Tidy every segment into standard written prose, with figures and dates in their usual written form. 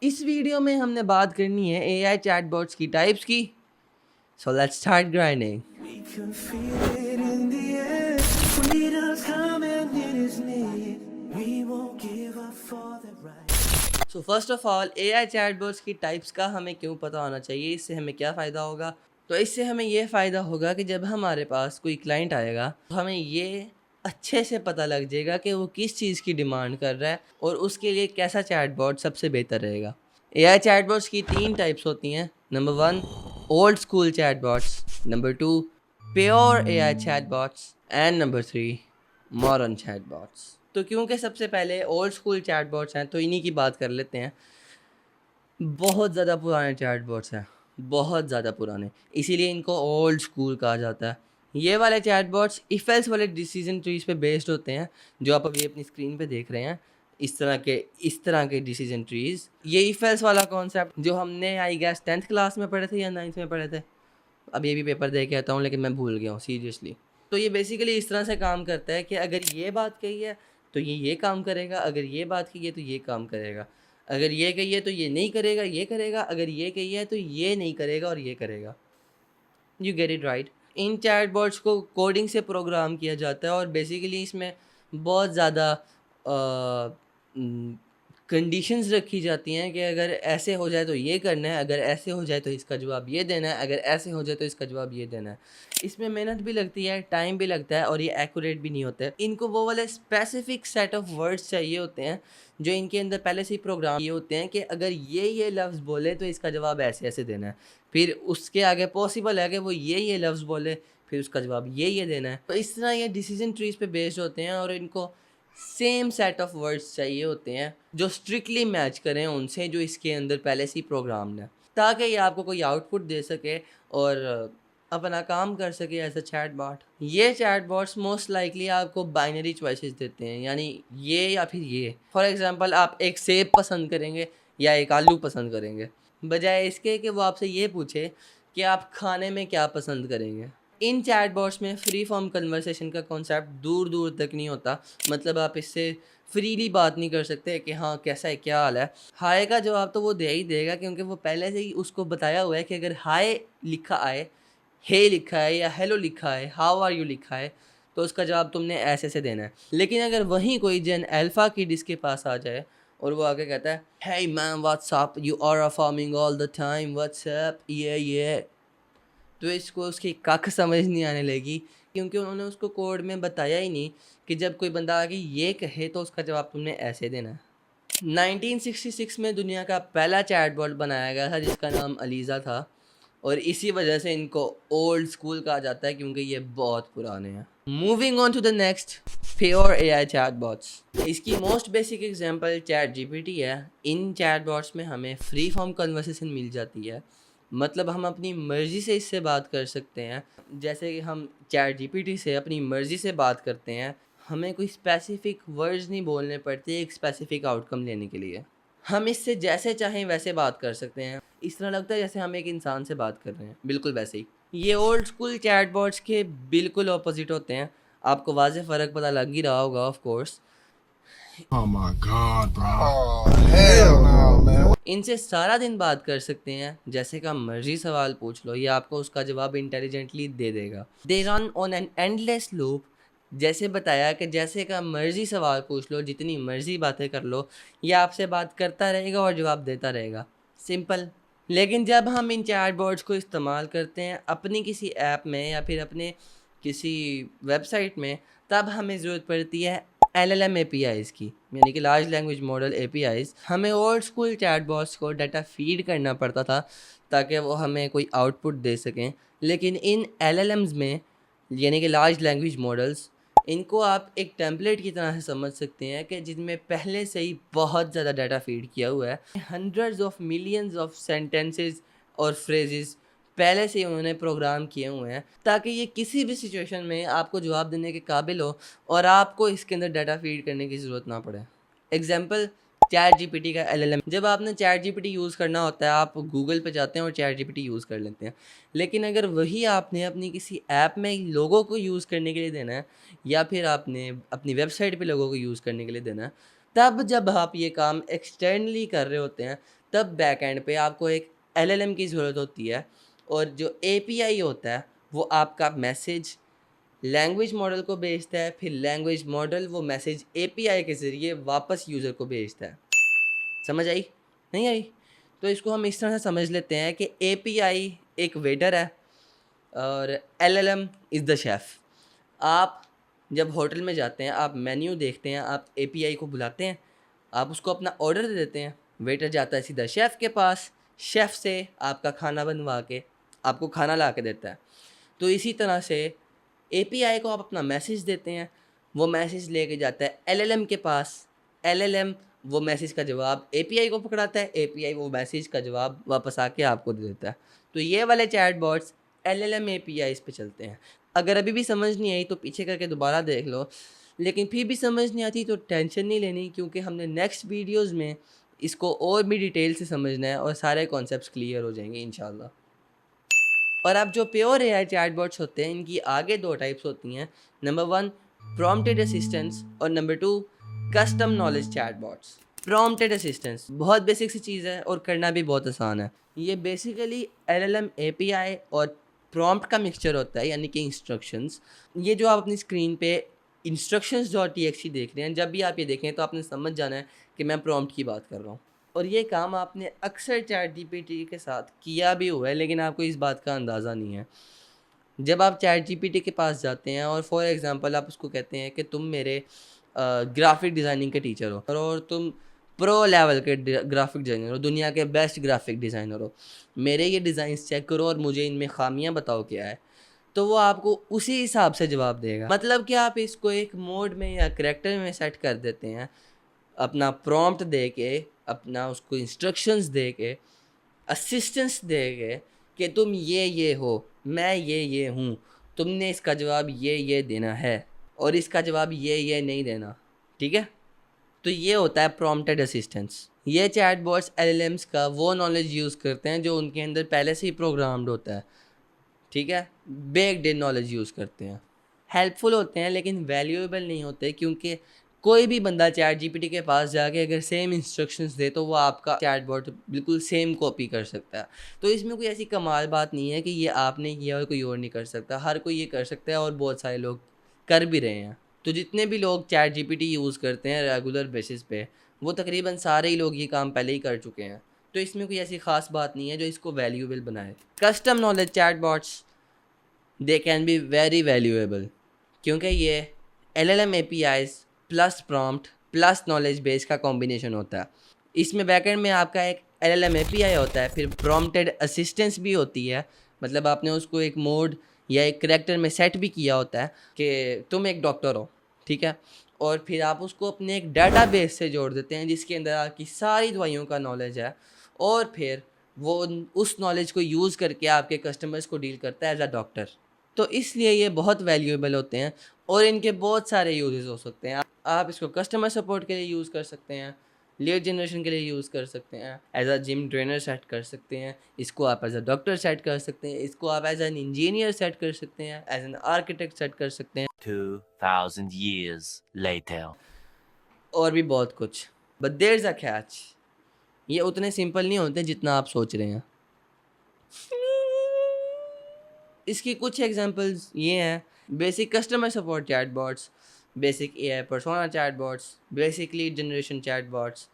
इस वीडियो में हमने बात करनी है एआई चैटबॉट्स की टाइप्स की। So let's start grinding. We can feel it in the air. Freedom's coming, it is near. We won't give up for the right. So first of all AI chatbots की types का हमें क्यों पता होना चाहिए, इससे हमें क्या फ़ायदा होगा। तो इससे हमें ये फ़ायदा होगा कि जब हमारे पास कोई क्लाइंट आएगा तो हमें ये अच्छे से पता लग जाएगा कि वो किस चीज़ की डिमांड कर रहा है और उसके लिए कैसा चैटबॉट सबसे बेहतर रहेगा। एआई चैटबॉट्स की 3 टाइप्स होती हैं। Number 1 old school chatbots, number 2 pure AI chatbots and number 3 modern chatbots. तो क्योंकि सबसे पहले ओल्ड स्कूल चैटबॉट्स हैं तो इन्हीं की बात कर लेते हैं। बहुत ज़्यादा पुराने चैटबॉट्स हैं, बहुत ज़्यादा पुराने, इसीलिए इनको ओल्ड स्कूल कहा जाता है। ये वाले चैटबॉट्स इफ एल्स वाले डिसीजन ट्रीज पे बेस्ड होते हैं, जो आप अभी अपनी स्क्रीन पे देख रहे हैं। इस तरह के डिसीजन ट्रीज, ये इफ एल्स वाला कॉन्सेप्ट जो हमने आई गेस 10th क्लास में पढ़े थे या 9th में पढ़े थे। अब ये भी पेपर दे के आता हूँ लेकिन मैं भूल गया हूँ सीरियसली। तो ये बेसिकली इस तरह से काम करता है कि अगर ये बात कही है तो ये काम करेगा, अगर ये बात कही है तो ये काम करेगा, अगर ये कही है तो ये नहीं करेगा, ये करेगा, अगर ये कही है तो ये नहीं करेगा और ये करेगा। You get it right. In chatbots को कोडिंग से प्रोग्राम किया जाता है और बेसिकली इसमें बहुत ज़्यादा कंडीशंस रखी जाती हैं कि अगर ऐसे हो जाए तो ये करना है, अगर ऐसे हो जाए तो इसका जवाब ये देना है, अगर ऐसे हो जाए तो इसका जवाब ये देना है। इसमें मेहनत भी लगती है, टाइम भी लगता है और ये एक्यूरेट भी नहीं होता है। इनको वो वाले स्पेसिफिक सेट ऑफ वर्ड्स चाहिए होते हैं जो इनके अंदर पहले से ही प्रोग्राम ये होते हैं कि अगर ये लफ्ज़ बोले तो इसका जवाब ऐसे ऐसे देना है। फिर उसके आगे पॉसिबल है कि वो ये लफ्ज़ बोले, फिर उसका जवाब ये देना है। तो इस तरह ये डिसीजन ट्रीज पे बेस्ड होते हैं और इनको सेम सेट ऑफ वर्ड्स चाहिए होते हैं जो स्ट्रिक्टली मैच करें उनसे जो इसके अंदर पहले से ही प्रोग्राम्ड है, ताकि ये आपको कोई आउटपुट दे सके और अपना काम कर सके एज अ चैटबॉट। ये चैटबॉट्स मोस्ट लाइकली आपको बाइनरी चॉइसेस देते हैं, यानी ये या फिर ये। फॉर एग्जांपल आप एक सेब पसंद करेंगे या एक आलू पसंद करेंगे, बजाय इसके कि वो आपसे ये पूछे कि आप खाने में क्या पसंद करेंगे। इन चैटबॉट्स में फ्री फॉर्म कन्वर्सेशन का कॉन्सेप्ट दूर दूर तक नहीं होता। मतलब आप इससे फ्रीली बात नहीं कर सकते कि हाँ कैसा है, क्या हाल है। हाय का जवाब तो वो दे ही देगा क्योंकि वो पहले से ही उसको बताया हुआ है कि अगर हाय लिखा आए, हे लिखा है या हेलो लिखा है, हाउ आर यू लिखा है, तो उसका जवाब तुमने ऐसे ऐसे देना है। लेकिन अगर वहीं कोई जेन अल्फ़ा किड इसके पास आ जाए और वो आके कहता है hey man what's up, you are affirming all the time, what's up, ये, तो इसको उसकी कख समझ नहीं आने लगी क्योंकि उन्होंने उसको कोड में बताया ही नहीं कि जब कोई बंदा आके ये कहे तो उसका जवाब तुमने ऐसे देना है। 1966 में दुनिया का पहला चैटबॉट बनाया गया था जिसका नाम अलीज़ा था और इसी वजह से इनको ओल्ड स्कूल कहा जाता है क्योंकि ये बहुत पुराने हैं। Moving on to the next, pure AI chatbots. इसकी most basic example ChatGPT है। इन चैटबॉट्स में हमें फ्री फॉर्म कन्वर्सेशन मिल जाती है, मतलब हम अपनी मर्ज़ी से इससे बात कर सकते हैं। जैसे कि हम चैट जीपीटी से अपनी मर्ज़ी से बात करते हैं, हमें कोई स्पेसिफ़िक वर्ड्स नहीं बोलने पड़ते एक स्पेसिफ़िक आउटकम लेने के लिए। हम इससे जैसे चाहें वैसे बात कर सकते हैं। इस तरह लगता है जैसे हम एक इंसान से बात कर रहे हैं, बिल्कुल वैसे ही। ये ओल्ड स्कूल चैटबॉट्स के बिल्कुल ऑपोज़िट होते हैं। आपको वाज़ेह फ़र्क पता लग ही रहा होगा of course. Oh my God, bro. Oh, hell no, man. इनसे सारा दिन बात कर सकते हैं, जैसे का मर्जी सवाल पूछ लो, ये आपको उसका जवाब इंटेलिजेंटली दे देगा। They run on an endless loop. जैसे बताया कि जैसे का मर्जी सवाल पूछ लो, जितनी मर्जी बातें कर लो, ये आपसे बात करता रहेगा और जवाब देता रहेगा। सिंपल। लेकिन जब हम इन चैटबॉट्स को इस्तेमाल करते हैं अपनी किसी ऐप में या फिर अपने किसी वेबसाइट में, तब हमें ज़रूरत पड़ती है LLM APIs की, यानी कि लार्ज लैंग्वेज मॉडल APIs। हमें ओल्ड स्कूल चैटबॉट्स को डाटा फीड करना पड़ता था ताकि वो हमें कोई आउटपुट दे सकें। लेकिन इन LLMs में, यानी कि लार्ज लैंग्वेज मॉडल्स, इनको आप एक टेम्पलेट की तरह से समझ सकते हैं कि जिनमें पहले से ही बहुत ज़्यादा डाटा फीड किया हुआ है। Hundreds of millions of sentences और फ्रेजेस पहले से ही उन्होंने प्रोग्राम किए हुए हैं ताकि ये किसी भी सिचुएशन में आपको जवाब देने के काबिल हो और आपको इसके अंदर डाटा फीड करने की ज़रूरत ना पड़े। एग्जाम्पल चैट जीपीटी का LLM। जब आपने चैट जीपीटी यूज़ करना होता है, आप गूगल पे जाते हैं और चैट जीपीटी यूज़ कर लेते हैं। लेकिन अगर वही आपने अपनी किसी ऐप में लोगों को यूज़ करने के लिए देना है या फिर आपने अपनी वेबसाइट पे लोगों को यूज़ करने के लिए देना है, तब जब आप ये काम एक्सटर्नली कर रहे होते हैं, तब बैक एंड पे आपको एक LLM की ज़रूरत होती है, और जो API होता है वो आपका मैसेज लैंग्वेज मॉडल को भेजता है, फिर लैंग्वेज मॉडल वो मैसेज API के ज़रिए वापस यूज़र को भेजता है। समझ आई? नहीं आई? तो इसको हम इस तरह से समझ लेते हैं कि API एक वेटर है और LLM इज़ द शेफ़। आप जब होटल में जाते हैं, आप मेन्यू देखते हैं, आप API को बुलाते हैं, आप उसको अपना ऑर्डर दे देते हैं, वेटर जाता है सीधा शेफ़ के पास, शेफ़ से आपका खाना बनवा के आपको खाना ला के देता है। तो इसी तरह से API को आप अपना मैसेज देते हैं, वो मैसेज लेके जाता है LLM के पास, LLM वो मैसेज का जवाब API को पकड़ाता है, API वो मैसेज का जवाब वापस आके आपको दे देता है। तो ये वाले चैटबॉट्स LLM APIs पे चलते हैं। अगर अभी भी समझ नहीं आई तो पीछे करके दोबारा देख लो, लेकिन फिर भी समझ नहीं आती तो टेंशन नहीं लेनी, क्योंकि हमने नेक्स्ट वीडियोज़ में इसको और भी डिटेल से समझना है और सारे कॉन्सेप्ट्स क्लियर हो जाएंगे इंशाल्लाह। और अब जो प्योर AI चैटबॉट्स होते हैं, इनकी आगे 2 टाइप्स होती हैं। नंबर 1 प्रॉम्प्टेड असिस्टेंट्स और number 2 custom knowledge chatbots. Prompted assistants बहुत बेसिक सी चीज़ है और करना भी बहुत आसान है। ये बेसिकली LLM API और प्रॉम्प्ट का मिक्सचर होता है, यानी कि इंस्ट्रक्शंस। ये जो आप अपनी स्क्रीन पे instructions.txt देख रहे हैं, जब भी आप ये देखें तो आपने समझ जाना है कि मैं प्रॉम्प्ट की बात कर रहा हूँ। और ये काम आपने अक्सर ChatGPT के साथ किया भी हुआ है, लेकिन आपको इस बात का अंदाज़ा नहीं है। जब आप ChatGPT के पास जाते हैं और फॉर एग्ज़ाम्पल आप उसको कहते हैं कि तुम मेरे ग्राफिक डिज़ाइनिंग के टीचर हो और तुम प्रो लेवल के ग्राफिक डिज़ाइनर हो, दुनिया के बेस्ट ग्राफिक डिज़ाइनर हो, मेरे ये डिज़ाइंस चेक करो और मुझे इनमें ख़ामियाँ बताओ क्या है। तो वो आपको उसी हिसाब से जवाब देगा। मतलब कि आप इसको एक मोड में या करैक्टर में सेट कर देते हैं, अपना प्रॉम्प्ट दे के, अपना उसको इंस्ट्रक्शंस दे के, असिस्टेंस दे के कि तुम ये हो, मैं ये हूँ, तुमने इसका जवाब ये देना है और इसका जवाब ये नहीं देना, ठीक है? तो ये होता है प्रॉम्प्टेड असिस्टेंस। ये चैटबॉट्स LLMs का वो नॉलेज यूज़ करते हैं जो उनके अंदर पहले से ही प्रोग्राम्ड होता है, ठीक है? बेक्ड इन नॉलेज यूज़ करते हैं। हेल्पफुल होते हैं लेकिन वैल्यूएबल नहीं होते, क्योंकि कोई भी बंदा ChatGPT के पास जाके अगर सेम इंस्ट्रक्शंस दे तो वो आपका चैटबॉट बिल्कुल सेम कॉपी कर सकता है। तो इसमें कोई ऐसी कमाल बात नहीं है कि ये आपने किया और कोई और नहीं कर सकता। हर कोई ये कर सकता है और बहुत सारे लोग कर भी रहे हैं। तो जितने भी लोग ChatGPT यूज़ करते हैं रेगुलर बेसिस पे, वो तकरीबन सारे ही लोग ये काम पहले ही कर चुके हैं। तो इसमें कोई ऐसी ख़ास बात नहीं है जो इसको वैल्यूएबल बनाए। Custom knowledge chatbots they can be very valuable, क्योंकि ये LLM APIs plus prompt plus knowledge base का कॉम्बिनेशन होता है। इसमें बैकएंड में आपका एक LLM API होता है, फिर प्रॉम्प्टेड असिस्टेंस भी होती है। मतलब आपने उसको एक मोड या एक करैक्टर में सेट भी किया होता है कि तुम एक डॉक्टर हो, ठीक है? और फिर आप उसको अपने एक डाटाबेस से जोड़ देते हैं जिसके अंदर आपकी सारी दवाइयों का नॉलेज है, और फिर वो उस नॉलेज को यूज़ करके आपके कस्टमर्स को डील करता है एज अ डॉक्टर। तो इसलिए ये बहुत वैल्यूएबल होते हैं और इनके बहुत सारे यूजेस हो सकते हैं। आप इसको कस्टमर सपोर्ट के लिए यूज़ कर सकते हैं, लीड जनरेशन के लिए यूज़ कर सकते हैं, as a gym trainer set कर सकते हैं, इसको आप एज अ डॉक्टर सेट कर सकते हैं, इसको आप एज एन इंजीनियर सेट कर सकते हैं, एज एन आर्किटेक्ट सेट कर सकते हैं, 2000 years later. और भी बहुत कुछ। But there is a catch, ये उतने सिंपल नहीं होते जितना आप सोच रहे हैं। इसकी कुछ एग्जांपल्स ये हैं: basic customer support chatbots, basic AI persona chatbots, basic lead generation chatbots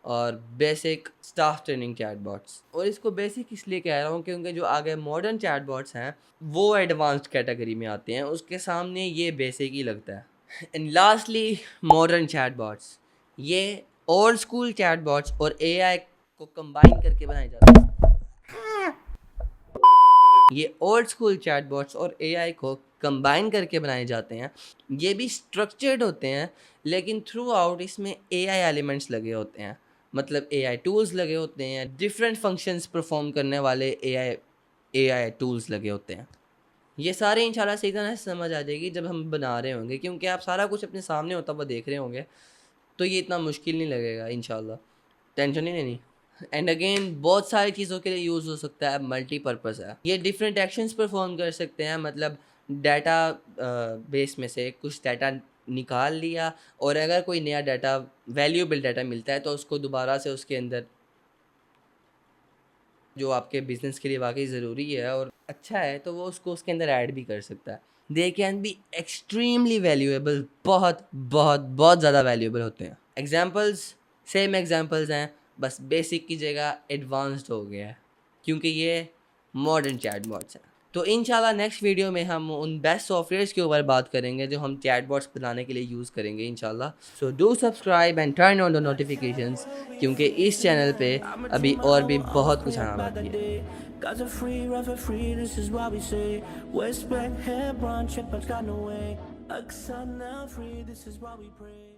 और बेसिक स्टाफ ट्रेनिंग चैटबॉट्स। और इसको बेसिक इसलिए कह रहा हूँ क्योंकि जो आगे मॉडर्न चैटबॉट्स हैं वो एडवांस्ड कैटेगरी में आते हैं, उसके सामने ये बेसिक ही लगता है। एंड लास्टली मॉडर्न चैटबॉट्स, ये ओल्ड स्कूल चैटबॉट्स और AI को कंबाइन करके बनाए जाते हैं। ये ओल्ड स्कूल चैटबॉट्स और AI को कंबाइन करके बनाए जाते हैं। ये भी स्ट्रक्चर्ड होते हैं, लेकिन थ्रू आउट इसमें AI एलिमेंट्स लगे होते हैं, मतलब AI टूल्स लगे होते हैं, डिफरेंट फंक्शंस परफॉर्म करने वाले AI टूल्स लगे होते हैं। ये सारे इंशाल्लाह सही तरह से समझ आ जाएगी जब हम बना रहे होंगे, क्योंकि आप सारा कुछ अपने सामने होता हुआ देख रहे होंगे, तो ये इतना मुश्किल नहीं लगेगा इंशाल्लाह, टेंशन नहीं लेनी। एंड अगेन बहुत सारी चीज़ों के लिए यूज़ हो सकता है, मल्टीपर्पज़ है। ये डिफरेंट एक्शंस परफॉर्म कर सकते हैं, मतलब डाटा बेस में से कुछ डाटा निकाल लिया और अगर कोई नया डाटा वैल्यूएबल डाटा मिलता है तो उसको दोबारा से उसके अंदर जो आपके बिजनेस के लिए वाकई ज़रूरी है और अच्छा है, तो वो उसको उसके अंदर ऐड भी कर सकता है। They can be extremely valuable, बहुत बहुत बहुत ज़्यादा वैल्यूएबल होते हैं। एग्जाम्पल्स सेम एग्जाम्पल्स हैं, बस बेसिक की जगह एडवांस्ड हो गया है क्योंकि ये मॉडर्न चैटबॉट्स हैं। तो इंशाल्लाह नेक्स्ट वीडियो में हम उन बेस्ट सॉफ्टवेयर्स के ऊपर बात करेंगे जो हम चैटबॉट्स बनाने के लिए यूज़ करेंगे इंशाल्लाह। So do subscribe and turn on the notifications, क्योंकि इस चैनल पे अभी और भी बहुत कुछ आना बाकी है। God's are free, rather free, this is why we say West Bank, Hebron, Shepherd's got no way Aqsa now free, this is why we pray